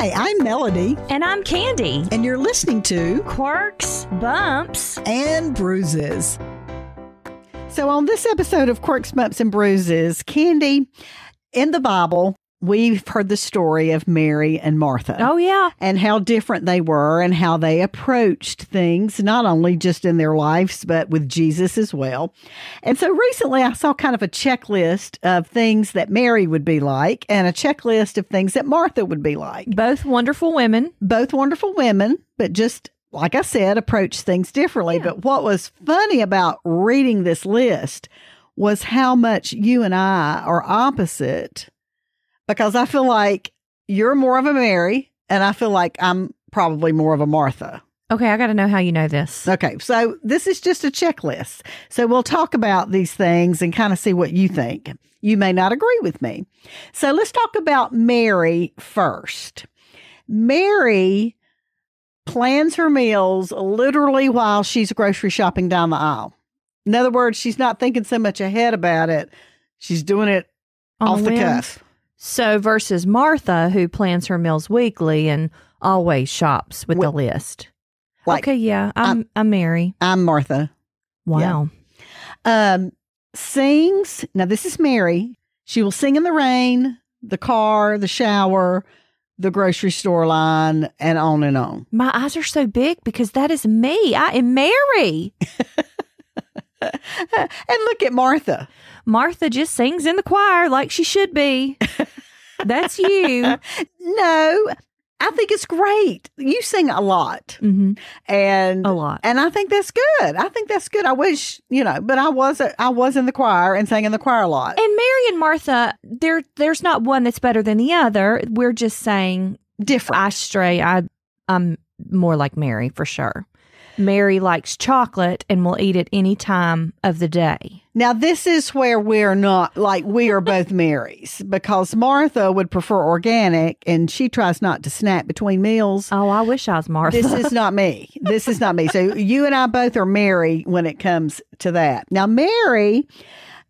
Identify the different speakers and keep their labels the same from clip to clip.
Speaker 1: Hi, I'm Melody.
Speaker 2: And I'm Candi.
Speaker 1: And you're listening to
Speaker 2: Quirks, Bumps,
Speaker 1: and Bruises. So on this episode of Quirks, Bumps, and Bruises, Candi, in the Bible, we've heard the story of Mary and Martha.
Speaker 2: Oh, yeah.
Speaker 1: And how different they were and how they approached things, not only just in their lives, but with Jesus as well. And so recently I saw kind of a checklist of things that Mary would be like and a checklist of things that Martha would be like.
Speaker 2: Both wonderful women.
Speaker 1: Both wonderful women, but just, like I said, approach things differently. Yeah. But what was funny about reading this list was how much you and I are opposite. Because I feel like you're more of a Mary, and I feel like I'm probably more of a Martha.
Speaker 2: Okay, I got to know how you know this.
Speaker 1: Okay, so this is just a checklist. So we'll talk about these things and kind of see what you think. You may not agree with me. So let's talk about Mary first. Mary plans her meals literally while she's grocery shopping down the aisle. In other words, she's not thinking so much ahead about it. She's doing it off the cuff.
Speaker 2: So versus Martha, who plans her meals weekly and always shops with the list.
Speaker 1: Like,
Speaker 2: okay, yeah, I'm Mary.
Speaker 1: I'm Martha.
Speaker 2: Wow.
Speaker 1: Yeah. Sings. Now, this is Mary. She will sing in the rain, the car, the shower, the grocery store line, and on and on.
Speaker 2: My eyes are so big because that is me. I am Mary.
Speaker 1: And look at Martha.
Speaker 2: Martha just sings in the choir like she should be. That's you.
Speaker 1: No, I think it's great. You sing a lot.
Speaker 2: Mm-hmm.
Speaker 1: And
Speaker 2: a lot.
Speaker 1: And I think that's good. I wish, but I was in the choir and sang in the choir a lot.
Speaker 2: And Mary and Martha, there's not one that's better than the other. We're just saying
Speaker 1: different.
Speaker 2: I'm more like Mary for sure. Mary likes chocolate and will eat it any time of the day.
Speaker 1: Now, this is where we're not, like, we are both Marys, because Martha would prefer organic, and she tries not to snack between meals.
Speaker 2: Oh, I wish I was Martha.
Speaker 1: This is not me. So you and I both are Mary when it comes to that. Now, Mary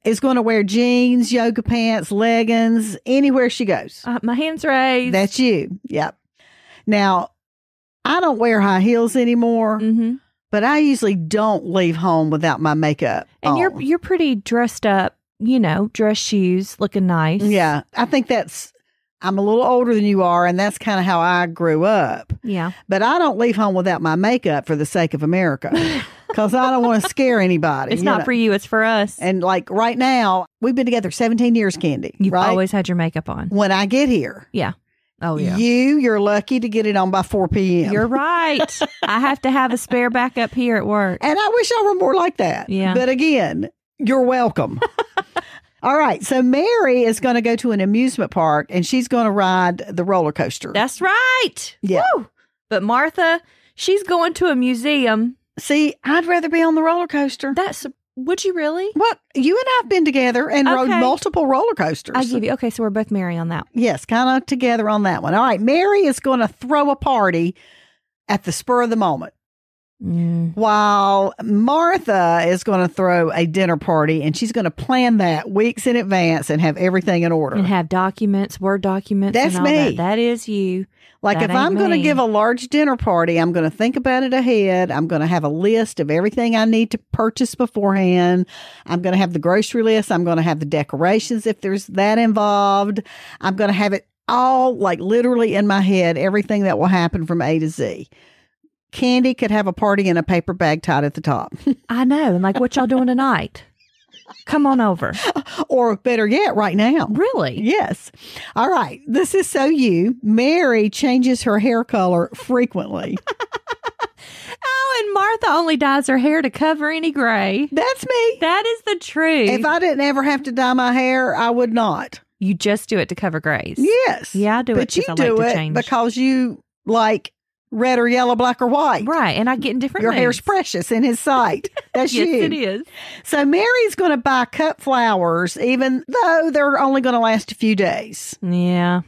Speaker 1: is going to wear jeans, yoga pants, leggings, anywhere she goes.
Speaker 2: My hand's raised.
Speaker 1: That's you. Yep. Now, I don't wear high heels anymore, but I usually don't leave home without my makeup
Speaker 2: and
Speaker 1: on.
Speaker 2: You're pretty dressed up, dress shoes, looking nice.
Speaker 1: Yeah, I think I'm a little older than you are, and that's kind of how I grew up.
Speaker 2: Yeah.
Speaker 1: But I don't leave home without my makeup for the sake of America, because I don't want to scare anybody.
Speaker 2: It's not for you, it's for us.
Speaker 1: And like right now, we've been together 17 years, Candi.
Speaker 2: You've
Speaker 1: right?
Speaker 2: always had your makeup on.
Speaker 1: When I get here.
Speaker 2: Yeah. Oh, yeah.
Speaker 1: You're lucky to get it on by 4 p.m.
Speaker 2: You're right. I have to have a spare backup here at work.
Speaker 1: And I wish I were more like that.
Speaker 2: Yeah.
Speaker 1: But again, you're welcome. All right. So Mary is going to go to an amusement park and she's going to ride the roller coaster.
Speaker 2: That's right.
Speaker 1: Yeah.
Speaker 2: Woo! But Martha, she's going to a museum.
Speaker 1: See, I'd rather be on the roller coaster.
Speaker 2: Would you really?
Speaker 1: Well, you and I have been together and rode multiple roller coasters.
Speaker 2: I give you. Okay, so we're both Mary on that.
Speaker 1: Yes, kind of together on that one. All right, Mary is going to throw a party at the spur of the moment. While Martha is going to throw a dinner party, and she's going to plan that weeks in advance and have everything in order.
Speaker 2: And have documents, Word documents.
Speaker 1: That's
Speaker 2: and all
Speaker 1: me.
Speaker 2: That is you.
Speaker 1: Like if I'm going to give a large dinner party, I'm going to think about it ahead. I'm going to have a list of everything I need to purchase beforehand. I'm going to have the grocery list. I'm going to have the decorations if there's that involved. I'm going to have it all like literally in my head, everything that will happen from A to Z. Candi could have a party in a paper bag tied at the top.
Speaker 2: I know. And like, what y'all doing tonight? Come on over.
Speaker 1: Or better yet, right now.
Speaker 2: Really?
Speaker 1: Yes. All right. This is so you. Mary changes her hair color frequently.
Speaker 2: Oh, and Martha only dyes her hair to cover any gray.
Speaker 1: That's me.
Speaker 2: That is the truth.
Speaker 1: If I didn't ever have to dye my hair, I would not.
Speaker 2: You just do it to cover grays.
Speaker 1: Yes.
Speaker 2: Yeah, I do it
Speaker 1: because I like
Speaker 2: to change.
Speaker 1: Because you like red or yellow, black or white.
Speaker 2: Right. And I get in different
Speaker 1: Your
Speaker 2: moods.
Speaker 1: hair's precious in his sight. That's
Speaker 2: yes,
Speaker 1: you.
Speaker 2: Yes, it is.
Speaker 1: So Mary's going to buy cut flowers, even though they're only going to last a few days.
Speaker 2: Yeah.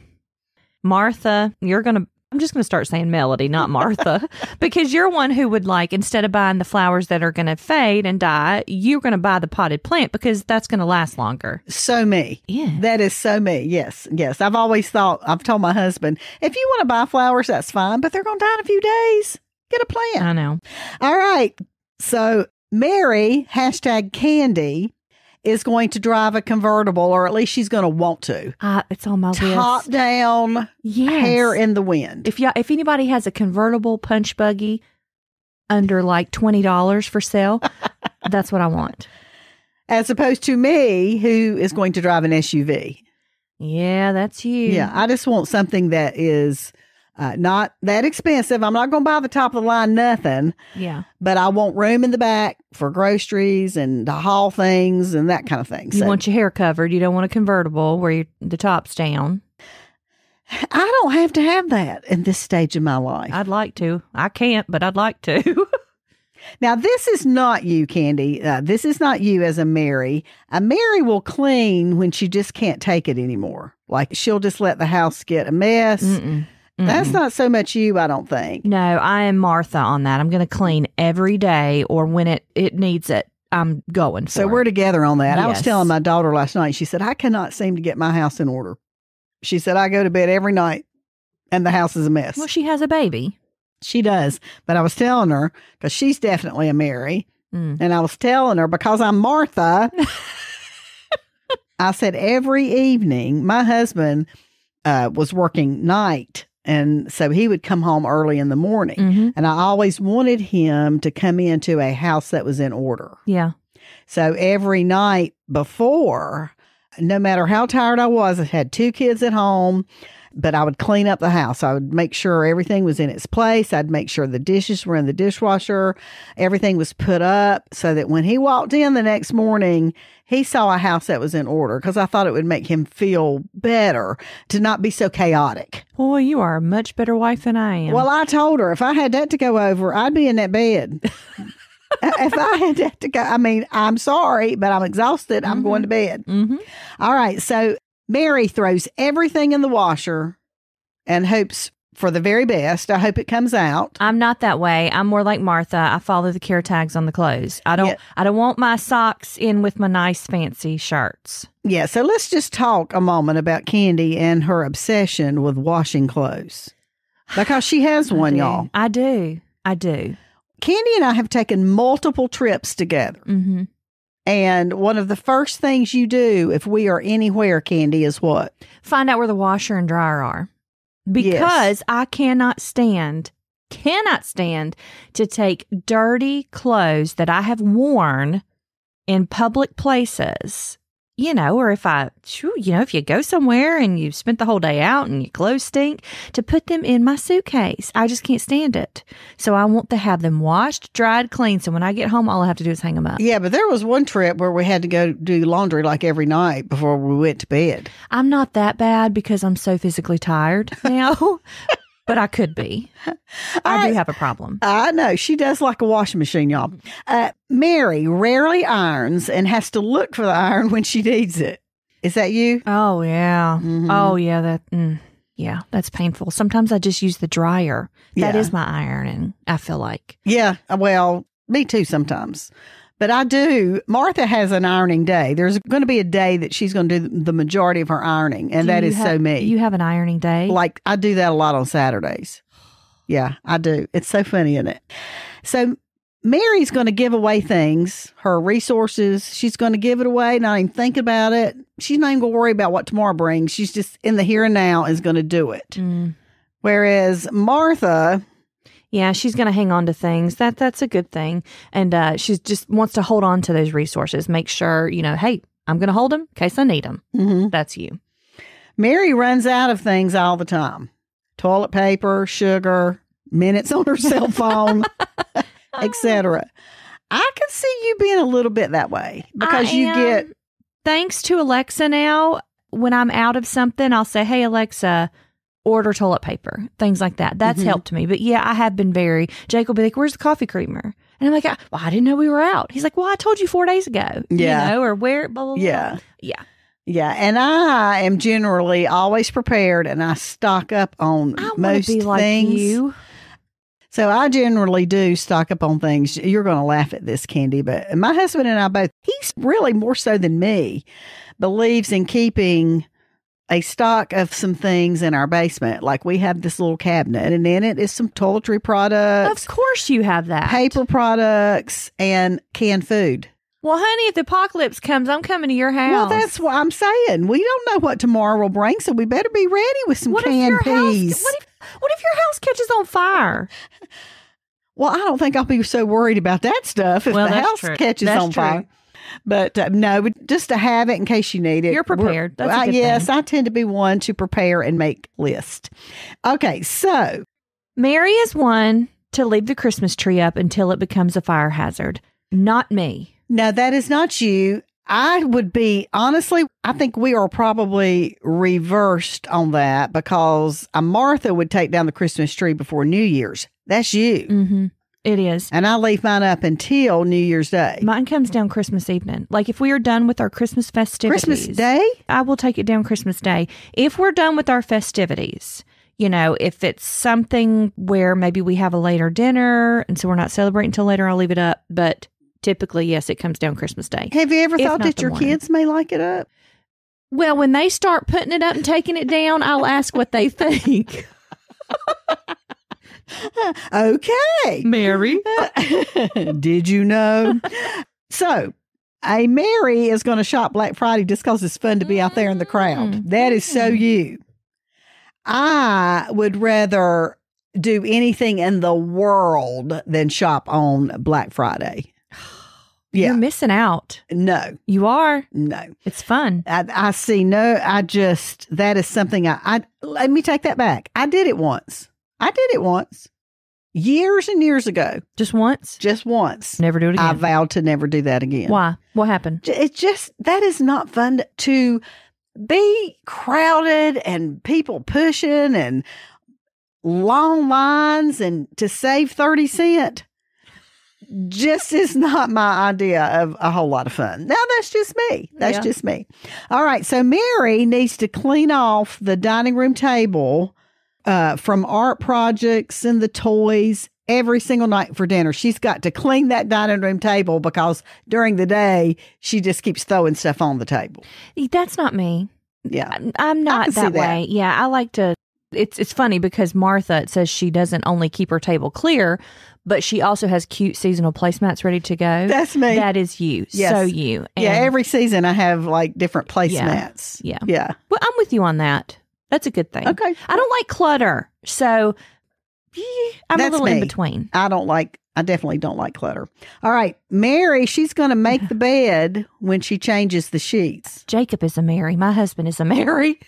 Speaker 2: Martha, you're going to I'm just going to start saying Melody, not Martha, because you're one who would like, instead of buying the flowers that are going to fade and die, you're going to buy the potted plant because that's going to last longer.
Speaker 1: So me.
Speaker 2: Yeah.
Speaker 1: That is so me. Yes. Yes. I've always thought, I've told my husband, if you want to buy flowers, that's fine, but they're going to die in a few days. Get a plant.
Speaker 2: I know.
Speaker 1: All right. So Mary, #Candi, is going to drive a convertible, or at least she's going to want to.
Speaker 2: It's on my list.
Speaker 1: Top down, hair in the wind.
Speaker 2: If anybody has a convertible punch buggy under like $20 for sale, that's what I want.
Speaker 1: As opposed to me, who is going to drive an SUV.
Speaker 2: Yeah, that's you.
Speaker 1: Yeah, I just want something that is not that expensive. I'm not going to buy the top of the line nothing.
Speaker 2: Yeah.
Speaker 1: But I want room in the back for groceries and to haul things and that kind of thing.
Speaker 2: You want your hair covered. You don't want a convertible where the top's down.
Speaker 1: I don't have to have that in this stage of my life.
Speaker 2: I'd like to. I can't, but I'd like to.
Speaker 1: Now, this is not you, Candi. This is not you as a Mary. A Mary will clean when she just can't take it anymore. Like she'll just let the house get a mess. That's not so much you, I don't think.
Speaker 2: No, I am Martha on that. I'm going to clean every day, or when it needs it, I'm going for
Speaker 1: So
Speaker 2: it.
Speaker 1: we're together on that.
Speaker 2: Yes.
Speaker 1: I was telling my daughter last night, she said, I cannot seem to get my house in order. She said, I go to bed every night and the house is a mess.
Speaker 2: Well, she has a baby.
Speaker 1: She does. But I was telling her, because she's definitely a Mary, and I was telling her, because I'm Martha, I said every evening, my husband was working night. And so he would come home early in the morning. And I always wanted him to come into a house that was in order.
Speaker 2: Yeah.
Speaker 1: So every night before, no matter how tired I was, I had 2 kids at home, but I would clean up the house. I would make sure everything was in its place. I'd make sure the dishes were in the dishwasher. Everything was put up so that when he walked in the next morning, he saw a house that was in order, because I thought it would make him feel better to not be so chaotic.
Speaker 2: Boy, you are a much better wife than I am.
Speaker 1: Well, I told her if I had that to go over, I'd be in that bed. If I had that to go, I mean, I'm sorry, but I'm exhausted. I'm going to bed. All right. So Mary throws everything in the washer and hopes for the very best. I hope it comes out.
Speaker 2: I'm not that way. I'm more like Martha. I follow the care tags on the clothes. I don't want my socks in with my nice fancy shirts.
Speaker 1: Yeah. So let's just talk a moment about Candi and her obsession with washing clothes, because she has one, y'all.
Speaker 2: I do.
Speaker 1: Candi and I have taken multiple trips together. And one of the first things you do if we are anywhere, Candi, is what?
Speaker 2: Find out where the washer and dryer are. Because I cannot stand to take dirty clothes that I have worn in public places, or if you go somewhere and you've spent the whole day out and your clothes stink, to put them in my suitcase. I just can't stand it. So I want to have them washed, dried, clean. So when I get home, all I have to do is hang them up. Yeah,
Speaker 1: but there was one trip where we had to go do laundry like every night before we went to bed.
Speaker 2: I'm not that bad because I'm so physically tired now. But I could be. I do have a problem.
Speaker 1: I know. She does like a washing machine, y'all. Mary rarely irons and has to look for the iron when she needs it. Is that you?
Speaker 2: Oh, yeah. Oh, yeah. That's painful. Sometimes I just use the dryer. That is my ironing, I feel like.
Speaker 1: Yeah. Well, me too sometimes. But I do. Martha has an ironing day. There's going to be a day that she's going to do the majority of her ironing, and that is so me.
Speaker 2: You have an ironing day?
Speaker 1: Like, I do that a lot on Saturdays. Yeah, I do. It's so funny, isn't it? So Mary's going to give away things, her resources. She's going to give it away, not even think about it. She's not even going to worry about what tomorrow brings. She's just in the here and now is going to do it. Whereas Martha...
Speaker 2: Yeah, she's going to hang on to things. That's a good thing. And she just wants to hold on to those resources. Make sure, hey, I'm going to hold them in case I need them. That's you.
Speaker 1: Mary runs out of things all the time. Toilet paper, sugar, minutes on her cell phone, etc. I can see you being a little bit that way because you get...
Speaker 2: Thanks to Alexa now, when I'm out of something, I'll say, hey, Alexa, order toilet paper, things like that. That's helped me. But yeah, I have been Jake will be like, where's the coffee creamer? And I'm like, well, I didn't know we were out. He's like, well, I told you 4 days ago.
Speaker 1: Yeah.
Speaker 2: Or where, blah, blah, blah.
Speaker 1: Yeah.
Speaker 2: Yeah.
Speaker 1: Yeah, and I am generally always prepared, and I stock up on most
Speaker 2: be like
Speaker 1: things.
Speaker 2: you.
Speaker 1: So I generally do stock up on things. You're going to laugh at this, Candy, but my husband and I both, he's really more so than me, believes in keeping a stock of some things in our basement. Like we have this little cabinet, and in it is some toiletry products.
Speaker 2: Of course you have that.
Speaker 1: Paper products and canned food.
Speaker 2: Well, honey, if the apocalypse comes, I'm coming to your house.
Speaker 1: Well, that's what I'm saying. We don't know what tomorrow will bring, so we better be ready with some canned peas.
Speaker 2: What if your house catches on fire?
Speaker 1: Well, I don't think I'll be so worried about that stuff if the house catches on fire. But no, just to have it in case you need it.
Speaker 2: You're prepared. That's a good
Speaker 1: yes,
Speaker 2: thing.
Speaker 1: I tend to be one to prepare and make lists. Okay, so
Speaker 2: Mary is one to leave the Christmas tree up until it becomes a fire hazard. Not me.
Speaker 1: No, that is not you. I would be, honestly, I think we are probably reversed on that because Martha would take down the Christmas tree before New Year's. That's you.
Speaker 2: Mm-hmm. It is.
Speaker 1: And I leave mine up until New Year's Day.
Speaker 2: Mine comes down Christmas evening. Like if we are done with our Christmas festivities.
Speaker 1: Christmas Day?
Speaker 2: I will take it down Christmas Day. If we're done with our festivities, you know, if it's something where maybe we have a later dinner and so we're not celebrating until later, I'll leave it up. But typically, yes, it comes down Christmas Day.
Speaker 1: Have you ever thought that your kids may like it up?
Speaker 2: Well, when they start putting it up and taking it down, I'll ask what they think.
Speaker 1: Okay.
Speaker 2: Mary.
Speaker 1: Did you know? So, a Mary is going to shop Black Friday just because it's fun to be out there in the crowd. That is so you. I would rather do anything in the world than shop on Black Friday. Yeah.
Speaker 2: You're missing out.
Speaker 1: No.
Speaker 2: You are?
Speaker 1: No.
Speaker 2: It's fun.
Speaker 1: I see. No, that is something let me take that back. I did it once. Years and years ago.
Speaker 2: Just once?
Speaker 1: Just once.
Speaker 2: Never do it again.
Speaker 1: I vowed to never do that again.
Speaker 2: Why? What happened?
Speaker 1: It's just, that is not fun to be crowded and people pushing and long lines and to save 30 cents. Just is not my idea of a whole lot of fun. Now, that's just me. Just me. All right. So Mary needs to clean off the dining room table from art projects and the toys every single night for dinner. She's got to clean that dining room table because during the day, she just keeps throwing stuff on the table.
Speaker 2: That's not me.
Speaker 1: Yeah.
Speaker 2: I'm not that way. Yeah. I like to. It's funny because Martha, it says she doesn't only keep her table clear, but she also has cute seasonal placemats ready to go.
Speaker 1: That's me.
Speaker 2: That is you.
Speaker 1: Yes.
Speaker 2: So you. And
Speaker 1: every season I have like different placemats.
Speaker 2: Yeah.
Speaker 1: Yeah.
Speaker 2: Well, I'm with you on that. That's a good thing.
Speaker 1: Okay.
Speaker 2: I don't like clutter. So I'm a little in between.
Speaker 1: I definitely don't like clutter. All right. Mary, she's going to make the bed when she changes the sheets.
Speaker 2: Jacob is a Mary. My husband is a Mary.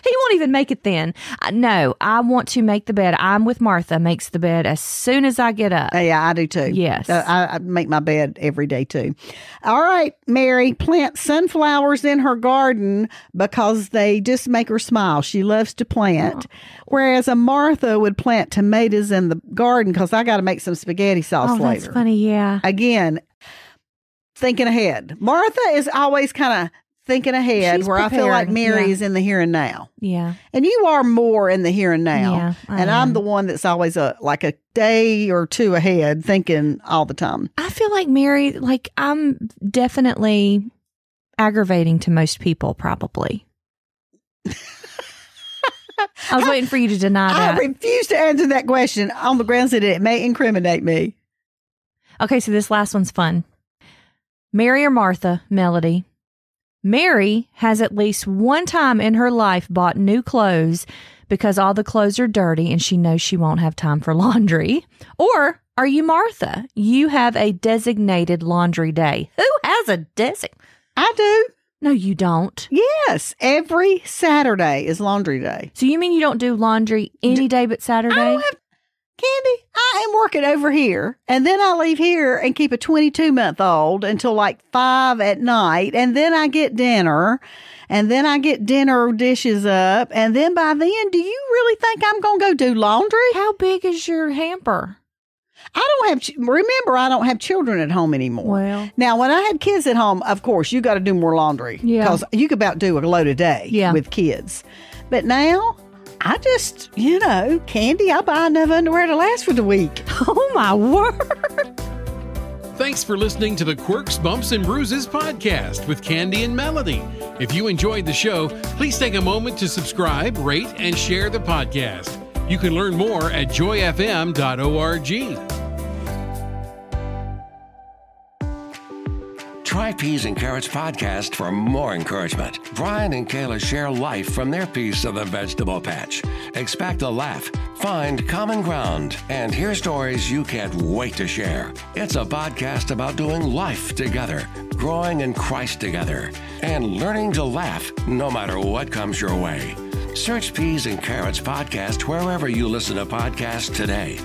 Speaker 2: He won't even make it then. No, I want to make the bed. I'm with Martha, makes the bed as soon as I get up.
Speaker 1: Yeah, I do too.
Speaker 2: Yes.
Speaker 1: I make my bed every day too. All right, Mary, plant sunflowers in her garden because they just make her smile. She loves to plant. Whereas a Martha would plant tomatoes in the garden because I got to make some spaghetti sauce later.
Speaker 2: That's funny, yeah.
Speaker 1: Again, thinking ahead. Martha is always kind of thinking ahead.
Speaker 2: She's
Speaker 1: where
Speaker 2: prepared.
Speaker 1: I feel like Mary is in the here and now.
Speaker 2: Yeah.
Speaker 1: And you are more in the here and now.
Speaker 2: Yeah,
Speaker 1: and I'm the one that's always like a day or two ahead thinking all the time.
Speaker 2: I feel like Mary, like I'm definitely aggravating to most people probably. I was waiting for you to deny that.
Speaker 1: I refuse to answer that question on the grounds that it may incriminate me.
Speaker 2: Okay, so this last one's fun. Mary or Martha, Melody. Mary has at least one time in her life bought new clothes because all the clothes are dirty and she knows she won't have time for laundry. Or are you Martha? You have a designated laundry day. Who has a
Speaker 1: I do.
Speaker 2: No, you don't.
Speaker 1: Yes. Every Saturday is laundry day.
Speaker 2: So you mean you don't do laundry any day but Saturday?
Speaker 1: I don't have Candy. I am working over here, and then I leave here and keep a 22-month-old until like 5 at night, and then I get dinner, and then I get dinner dishes up, and then by then, do you really think I'm going to go do laundry?
Speaker 2: How big is your hamper?
Speaker 1: Remember, I don't have children at home anymore.
Speaker 2: Well.
Speaker 1: Now, when I had kids at home, of course, you got to do more laundry.
Speaker 2: Yeah.
Speaker 1: Because you could about do a load a day with kids. But now, I just, Candy, I buy enough underwear to last for the week.
Speaker 2: Oh, my word.
Speaker 3: Thanks for listening to the Quirks, Bumps, and Bruises podcast with Candy and Melody. If you enjoyed the show, please take a moment to subscribe, rate, and share the podcast. You can learn more at joyfm.org.
Speaker 4: Try Peas and Carrots podcast for more encouragement. Brian and Kayla share life from their piece of the vegetable patch. Expect a laugh, find common ground, and hear stories you can't wait to share. It's a podcast about doing life together, growing in Christ together, and learning to laugh no matter what comes your way. Search Peas and Carrots podcast wherever you listen to podcasts today.